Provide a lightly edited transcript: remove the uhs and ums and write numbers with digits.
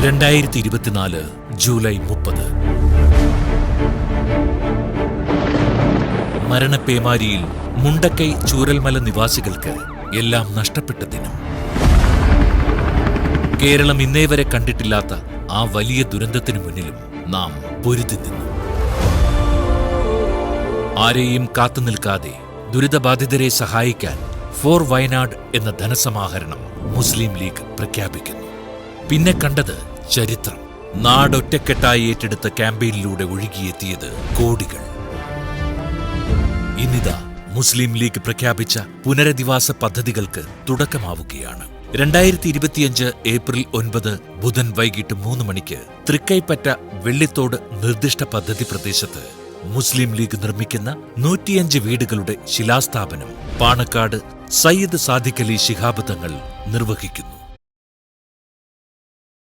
2024 July 30 മരണപ്പേമാരിയിൽ Mundakkai Chooralmala നിവാസികൾക്ക് എല്ലാം നഷ്ടപ്പെട്ട ദിനം. കേരളം ഇന്നേവരെ കണ്ടിട്ടില്ലാത്ത ആ വലിയ ദുരന്തത്തിനു മുന്നിലും നാം പൊരുതി നിന്നു. ആരെയും കാത്തുനിൽക്കാതെ ദുരിതബാധിതരെ സഹായിക്കാൻ ഫോർ വയനാട് എന്ന ധനസമാഹരണം മുസ്ലിം ലീഗ് പ്രഖ്യാപിക്കുന്നു. പിന്നെ കണ്ടത് ചരിത്രം. നാടൊറ്റക്കെട്ടായി ഏറ്റെടുത്ത ക്യാമ്പയിനിലൂടെ ഒഴുകിയെത്തിയത് കോടികൾ. ഇന്നിതാ മുസ്ലിം ലീഗ് പ്രഖ്യാപിച്ച പുനരധിവാസ പദ്ധതികൾക്ക് തുടക്കമാവുകയാണ്. 2025 ഏപ്രിൽ 9 ബുധൻ വൈകിട്ട് 3 മണിക്ക് തൃക്കൈപ്പറ്റ വെള്ളിത്തോട് നിർദ്ദിഷ്ട പദ്ധതി പ്രദേശത്ത് മുസ്ലിം ലീഗ് നിർമ്മിക്കുന്ന 105 വീടുകളുടെ ശിലാസ്ഥാപനം പാണക്കാട് സയ്യിദ് സാദിഖ് അലി ശിഹാബ് തങ്ങൾ നിർവഹിക്കുന്നു.